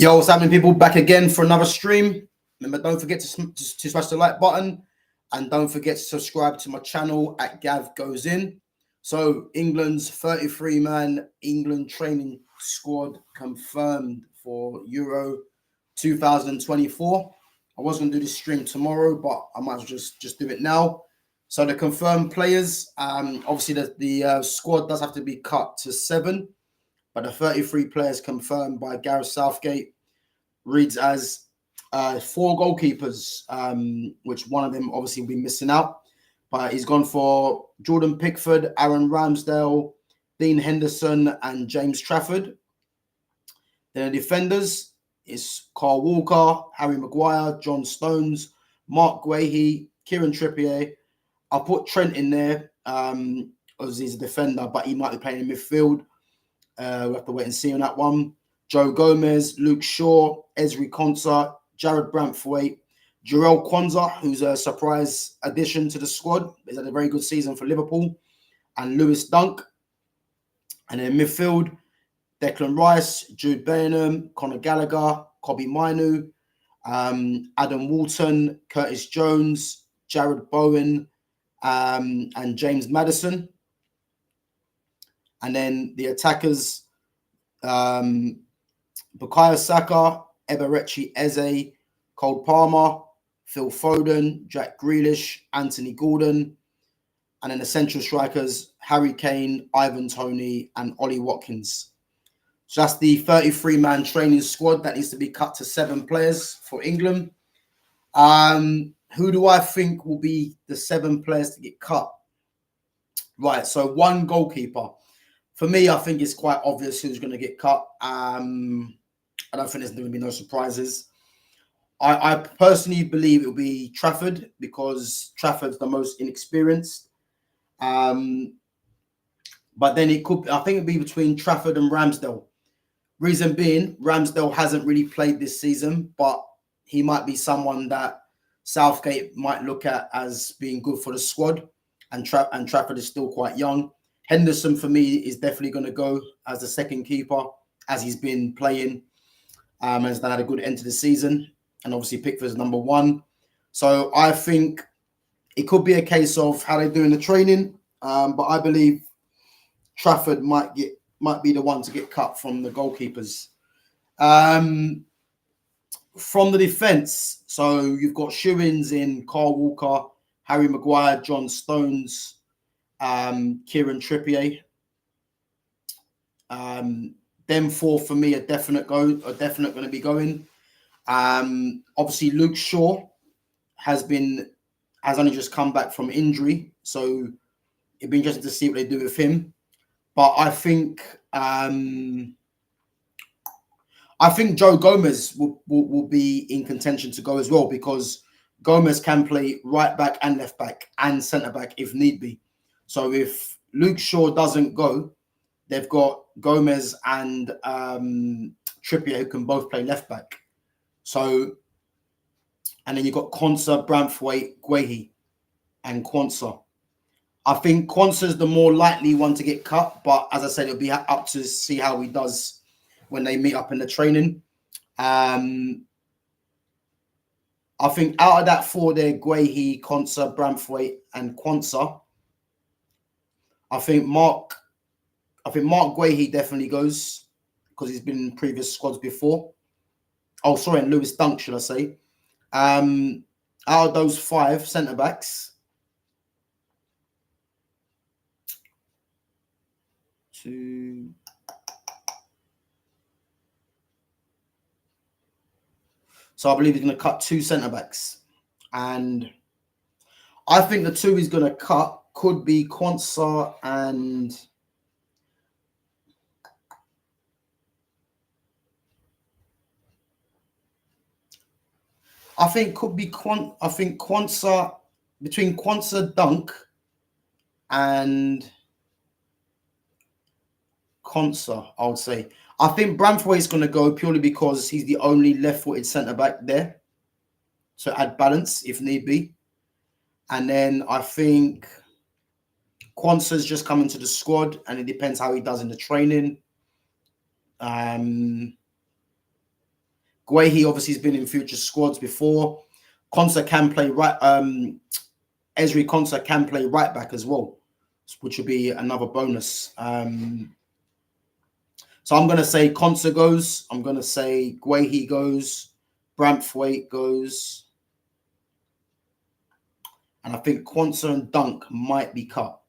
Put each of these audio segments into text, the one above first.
Yo, what's happening, people? Back again for another stream. Remember, don't forget to smash the like button, and don't forget to subscribe to my channel at Gav Goes In. So, England's 33-man England training squad confirmed for Euro 2024. I was going to do this stream tomorrow, but I might as well just do it now. So, the confirmed players, obviously the squad does have to be cut to 7. But the 33 players confirmed by Gareth Southgate reads as 4 goalkeepers, which one of them obviously will be missing out. But he's gone for Jordan Pickford, Aaron Ramsdale, Dean Henderson, and James Trafford. Then the defenders is Carl Walker, Harry Maguire, John Stones, Mark Guehi, Kieran Trippier. I'll put Trent in there as he's a defender, but he might be playing in midfield. We'll have to wait and see on that one. Joe Gomez, Luke Shaw, Ezri Konsa, Jared Brantthwaite, Jarell Quansah, who's a surprise addition to the squad. He's had a very good season for Liverpool. And Lewis Dunk. And then midfield, Declan Rice, Jude Bellingham, Conor Gallagher, Kobbie Mainoo, Adam Walton, Curtis Jones, Jared Bowen, and James Maddison. And then the attackers, Bukayo Saka, Eberechi Eze, Cole Palmer, Phil Foden, Jack Grealish, Anthony Gordon. And then the central strikers, Harry Kane, Ivan Toney, and Ollie Watkins. So that's the 33-man training squad that needs to be cut to 7 players for England. Who do I think will be the 7 players to get cut? Right, so 1 goalkeeper. For me, I think it's quite obvious who's going to get cut. I don't think there's going to be no surprises. I personally believe it will be Trafford because Trafford's the most inexperienced. But then I think it'll be between Trafford and Ramsdale. Reason being, Ramsdale hasn't really played this season, but he might be someone that Southgate might look at as being good for the squad. And Trafford is still quite young. Henderson, for me, is definitely going to go as the second keeper, as he's been playing, has had a good end to the season. And obviously, Pickford's number 1. So I think it could be a case of how they do in the training. But I believe Trafford might be the one to get cut from the goalkeepers. From the defence, so you've got shoe-ins in Carl Walker, Harry Maguire, John Stones, Kieran Trippier. Them 4 for me are definite going to be going. Obviously Luke Shaw has only just come back from injury, so it'd be interesting to see what they do with him. But I think Joe Gomez will be in contention to go as well, because Gomez can play right back and left back and centre back if need be. So if Luke Shaw doesn't go, they've got Gomez and Trippier who can both play left back. So, and then you've got Konsa, Brantthwaite, Guehi, and Quansah. I think Quansah's the more likely one to get cut, but as I said, it'll be up to see how he does when they meet up in the training. I think out of that 4 there, Guehi, Konsa, Brantthwaite, and Quansah, I think Mark Guehi definitely goes because he's been in previous squads before. Oh, sorry, and Lewis Dunk, should I say. Out of those 5 centre-backs, 2... So I believe he's going to cut 2 centre-backs. And I think the 2 he's going to cut could be Quansah and... I think Quansah, between Quansah, Dunk and Konsa, I would say. I think Brantthwaite is going to go purely because he's the only left-footed centre-back there. So add balance if need be. And then I think Quansah's just coming to the squad and it depends how he does in the training. Guehi obviously has been in future squads before. Konsa can play right. Ezri Konsa can play right back as well, which would be another bonus. So I'm going to say Konsa goes. I'm going to say Guehi goes. Braithwaite goes. And I think Konsa and Dunk might be cut.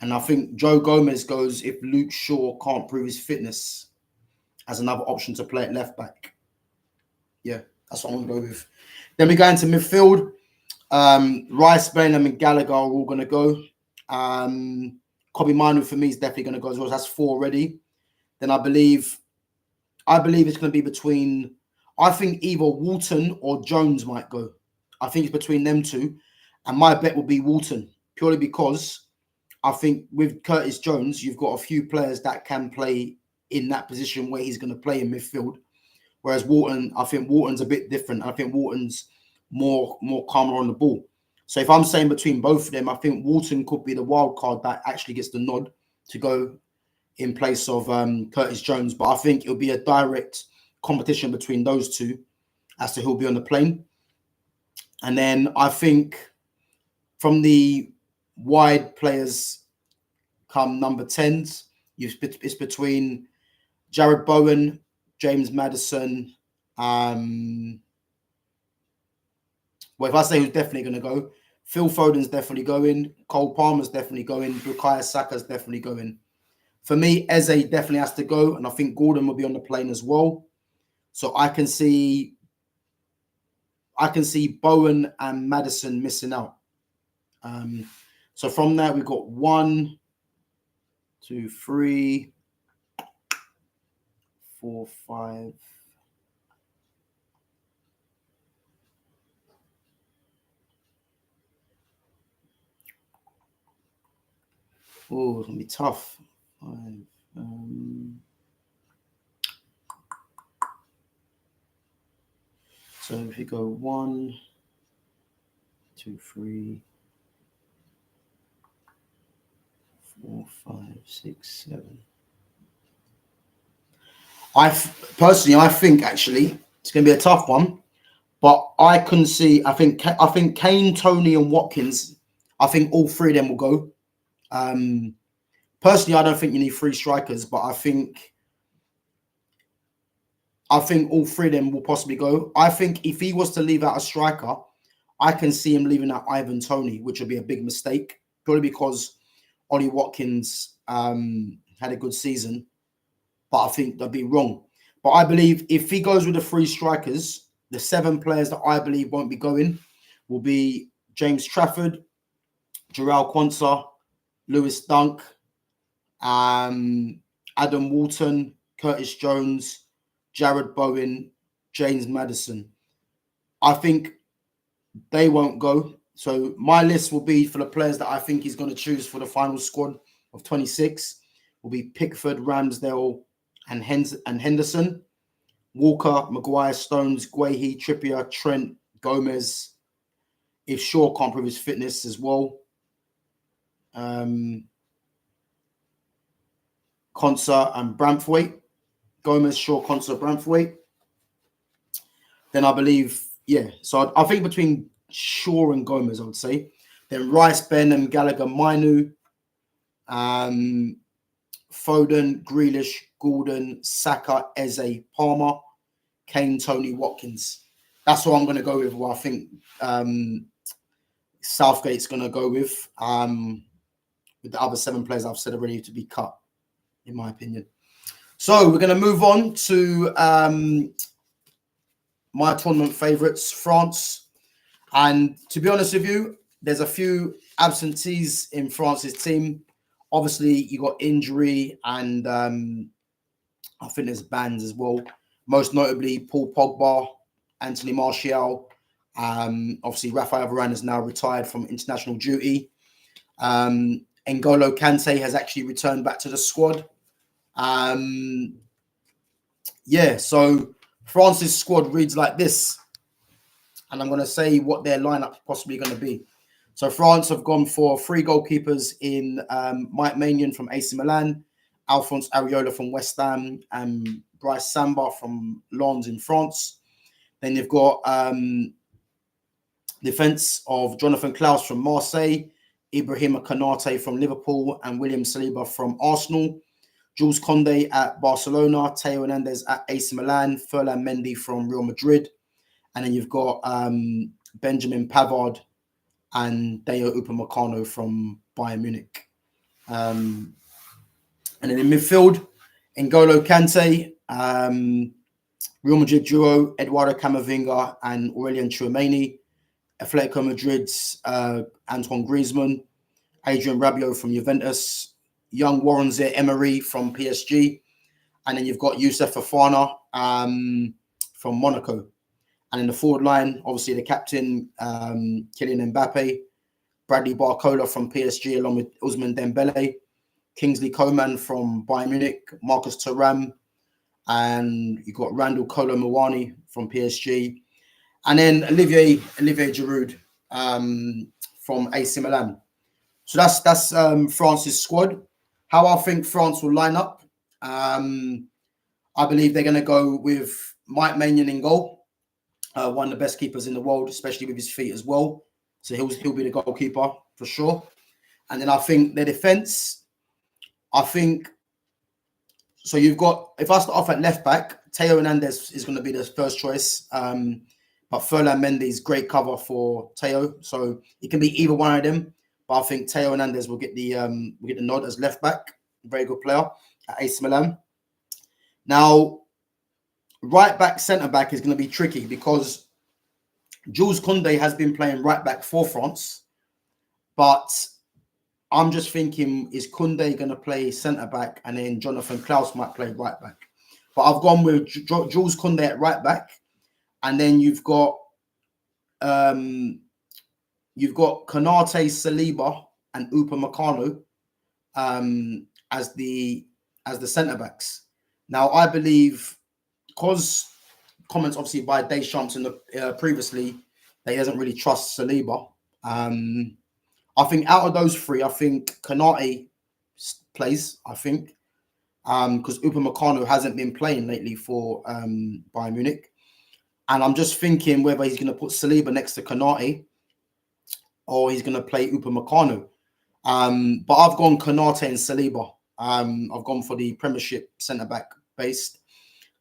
And I think Joe Gomez goes if Luke Shaw can't prove his fitness as another option to play at left back. Yeah, that's what I'm going to go with. Then we go into midfield. Rice, Bellingham, and Gallagher are all going to go. Kobe Manu for me is definitely going to go as well. That's 4 already. Then I believe it's going to be between. I think either Walton or Jones might go. I think it's between them two, and my bet will be Walton purely because I think with Curtis Jones, you've got a few players that can play in that position where he's going to play in midfield. Whereas Walton, I think Walton's a bit different. I think Walton's more calmer on the ball. So if I'm saying between both of them, I think Walton could be the wild card that actually gets the nod to go in place of Curtis Jones. But I think it'll be a direct competition between those two as to who'll be on the plane. And then I think from the wide players come number 10s, it's between Jared Bowen, James Maddison. Well, if I say who's definitely going to go, Phil Foden's definitely going. Cole Palmer's definitely going. Bukayo Saka's definitely going. For me, Eze definitely has to go, and I think Gordon will be on the plane as well. So I can see Bowen and Maddison missing out. So from there, we've got 1, 2, 3, 4, 5. Oh, it's going to be tough. 5. So if you go 1, 2, 3, 4, 5, 6, 7. I think actually it's going to be a tough one, but I can see. I think Kane, Tony, and Watkins. I think all 3 of them will go. Personally, I don't think you need 3 strikers, but I think all 3 of them will possibly go. I think if he was to leave out a striker, I can see him leaving out Ivan Toney, which would be a big mistake, purely because Ollie Watkins had a good season, but I think they'll be wrong. But I believe if he goes with the 3 strikers, the 7 players that I believe won't be going will be James Trafford, Jarrell Quansah, Lewis Dunk, Adam Walton, Curtis Jones, Jared Bowen, James Maddison. I think they won't go. So my list will be for the players that I think he's going to choose for the final squad of 26 will be Pickford, Ramsdale, and Henderson, Walker, Maguire, Stones, Guehi, Trippier, Trent, Gomez. If Shaw can't prove his fitness as well. Konsa and Braithwaite. Gomez, Shaw, Konsa, Braithwaite. Then I believe, yeah. So I think between Shaw and Gomez, I would say. Then Rice, Benham, Gallagher, Mainu, Foden, Grealish, Gordon, Saka, Eze, Palmer, Kane, Tony, Watkins. That's what I'm going to go with. What I think Southgate's going to go with the other 7 players I've said are ready to be cut, in my opinion. So we're going to move on to my tournament favourites, France. And to be honest with you, there's a few absentees in France's team. Obviously, you got injury and I think there's bans as well. Most notably, Paul Pogba, Anthony Martial. Obviously, Raphael Varane is now retired from international duty. N'Golo Kante has actually returned back to the squad. So France's squad reads like this. And I'm going to say what their lineup is possibly going to be. So France have gone for 3 goalkeepers in Mike Maignan from AC Milan, Alphonse Areola from West Ham, and Bryce Samba from Lens in France. Then you've got defense of Jonathan Klaus from Marseille, Ibrahima Konate from Liverpool, and William Saliba from Arsenal. Jules Koundé at Barcelona, Theo Hernandez at AC Milan, Ferland Mendy from Real Madrid. And then you've got Benjamin Pavard and Dayot Upamecano from Bayern Munich. And then in midfield, N'Golo Kante, Real Madrid duo, Eduardo Camavinga and Aurelien Tchouameni. Atletico Madrid's Antoine Griezmann, Adrien Rabiot from Juventus, young Warren Zaïre-Emery from PSG, and then you've got Youssef Fofana from Monaco. And in the forward line, obviously the captain, Kylian Mbappe, Bradley Barcola from PSG, along with Ousmane Dembele, Kingsley Coman from Bayern Munich, Marcus Thuram, and you've got Randall Kolo Muani from PSG, and then Olivier Giroud from AC Milan. So that's France's squad. How I think France will line up, I believe they're going to go with Mike Maignan in goal, one of the best keepers in the world, especially with his feet as well. So he'll be the goalkeeper for sure. And then I think their defense, so you've got, if I start off at left back, Theo Hernandez is going to be the first choice. But Ferland Mendy is great cover for Theo. So it can be either one of them. But I think Theo Hernandez will get the nod as left back. Very good player at AC Milan. Now, right back, centre back is going to be tricky because Jules Koundé has been playing right back for France. But I'm just thinking, is Koundé going to play centre back and then Jonathan Klaus might play right back? But I've gone with Jules Koundé at right back, and then you've got Konate, Saliba, and Upamecano as the centre backs. Now I believe, because comments obviously by Deschamps in the previously, that he doesn't really trust Saliba. I think out of those three, I think Konate plays. I think because Upamecano hasn't been playing lately for Bayern Munich, and I'm just thinking whether he's going to put Saliba next to Konate or he's going to play Upamecano. But I've gone Konate and Saliba. I've gone for the Premiership centre back based,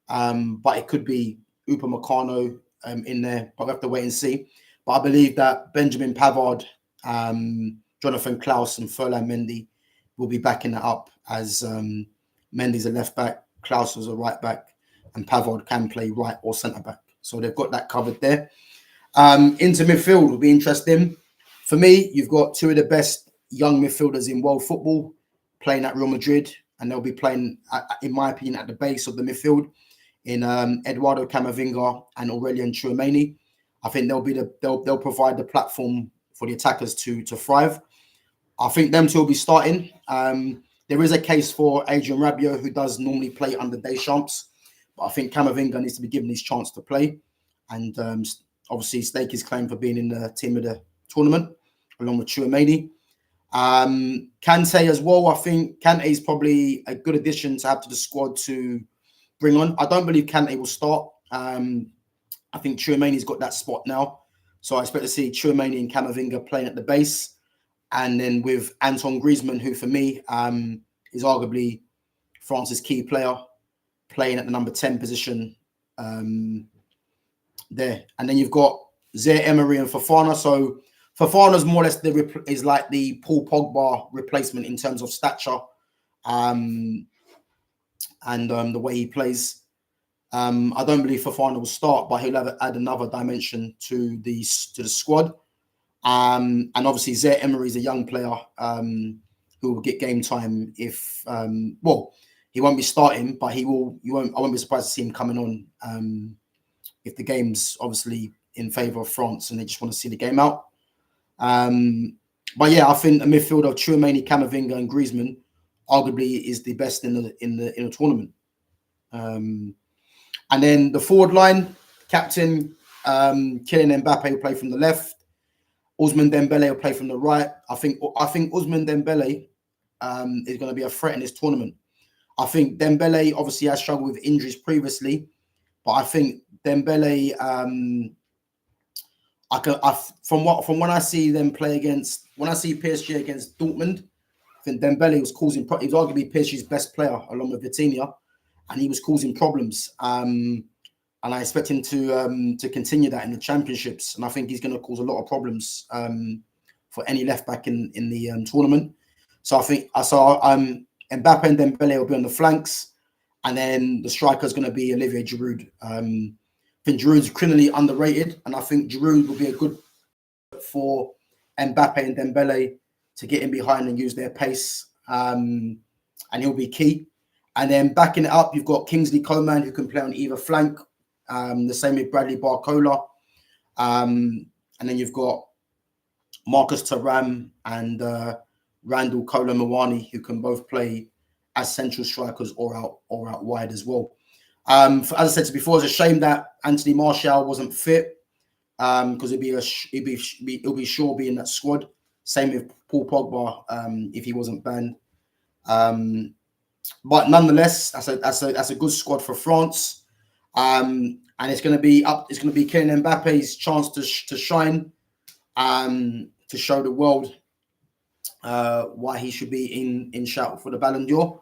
but it could be Upamecano in there. But we have to wait and see. But I believe that Benjamin Pavard, Jonathan Klaus and Ferland Mendy will be backing that up, as Mendy's a left back, Klaus was a right back, and Pavard can play right or centre back. So they've got that covered there. Into midfield will be interesting. For me, you've got two of the best young midfielders in world football playing at Real Madrid, and they'll be playing, in my opinion, at the base of the midfield in Eduardo Camavinga and Aurelien Tchouameni. I think they'll provide the platform for the attackers to thrive. I think them two will be starting. There is a case for Adrien Rabiot, who does normally play under Deschamps, but I think Camavinga needs to be given his chance to play, and obviously stake his claim for being in the team of the tournament, along with Tchouameni. Kante as well. I think Kante is probably a good addition to have to the squad to bring on. I don't believe Kante will start. I think Tchouameni's got that spot now. So I expect to see Tchouameni and Camavinga playing at the base. And then with Antoine Griezmann, who for me is arguably France's key player, playing at the number 10 position there. And then you've got Zaïre-Emery and Fofana. So Fofana's more or less is like the Paul Pogba replacement in terms of stature and the way he plays. I don't believe Fofana will start, but he'll add another dimension to the squad. And obviously Zaïre-Emery is a young player who will get game time if he won't be starting, but I won't be surprised to see him coming on if the game's obviously in favour of France and they just want to see the game out. But yeah, I think the midfield of Tchouameni, Camavinga, and Griezmann arguably is the best in the tournament. And then the forward line, captain Kylian Mbappe will play from the left. Ousmane Dembele will play from the right. I think Ousmane Dembele is going to be a threat in this tournament. I think Dembele obviously has struggled with injuries previously, but I think Dembele, from when I see them play against, when I see PSG against Dortmund, I think Dembele was causing. He was arguably PSG's best player along with Vitinha, and he was causing problems. And I expect him to continue that in the championships. And I think he's going to cause a lot of problems for any left back in the tournament. So I think Mbappe and Dembele will be on the flanks, and then the striker is going to be Olivier Giroud. I think Giroud's criminally underrated, and I think Giroud will be a good for Mbappe and Dembele to get in behind and use their pace, and he'll be key. And then backing it up, you've got Kingsley Coman, who can play on either flank. The same with Bradley Barcola. And then you've got Marcus Thuram and Randall Kolo Muani, who can both play as central strikers or out wide as well. As I said before, it's a shame that Anthony Martial wasn't fit, because he'll be sure be in that squad. Same with Paul Pogba, if he wasn't banned. But nonetheless, that's a good squad for France. And it's going to be Kylian Mbappe's chance to shine, to show the world why he should be in shout for the Ballon d'Or.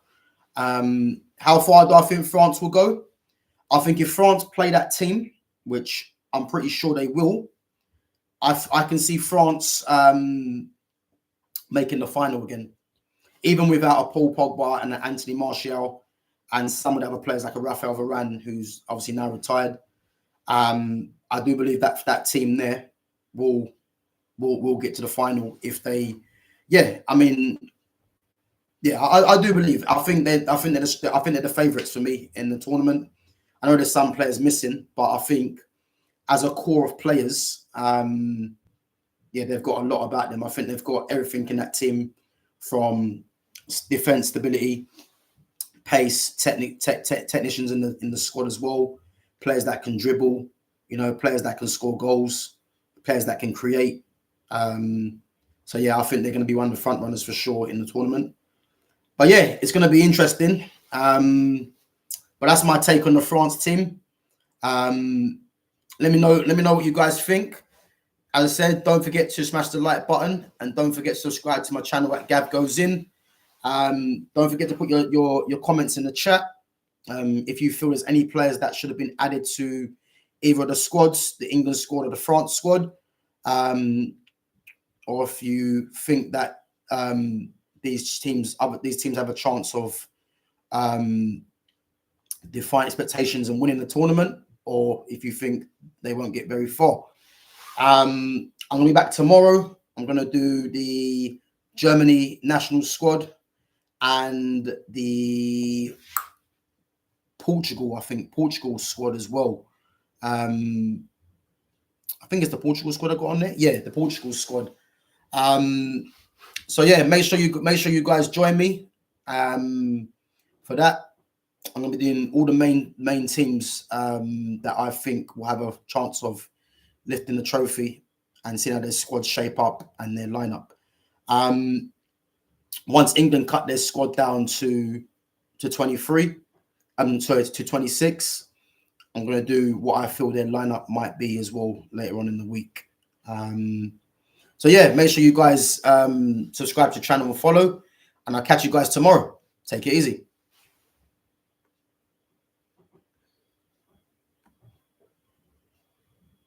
How far do I think France will go? I think if France play that team, which I'm pretty sure they will, I can see France making the final again, even without a Paul Pogba and an Anthony Martial and some of the other players like a Raphael Varane, who's obviously now retired. I do believe that team there will get to the final if they. Yeah, I mean, yeah, I do believe. I think they're the favourites for me in the tournament. I know there's some players missing, but I think as a core of players, they've got a lot about them. I think they've got everything in that team, from defense stability, pace, technicians in the squad as well, players that can dribble, players that can score goals, players that can create. So yeah, I think they're going to be one of the front runners for sure in the tournament. But yeah, it's going to be interesting. But that's my take on the France team. Let me know what you guys think. As I said, don't forget to smash the like button, and don't forget to subscribe to my channel at Gav Goes In. Don't forget to put your comments in the chat. If you feel there's any players that should have been added to either of the squads, the England squad or the France squad, or if you think that these teams have a chance of defying expectations and winning the tournament, or if you think they won't get very far. I'm going to be back tomorrow. I'm going to do the Germany national squad and the Portugal squad as well. I think it's the Portugal squad I got on there. Yeah, the Portugal squad. So yeah, make sure you guys join me for that. I'm going to be doing all the main teams that I think will have a chance of lifting the trophy, and seeing how their squads shape up and their lineup. Once England cut their squad down to 23, to 26, I'm going to do what I feel their lineup might be as well later on in the week. So yeah, make sure you guys subscribe to the channel and follow, and I'll catch you guys tomorrow. Take it easy.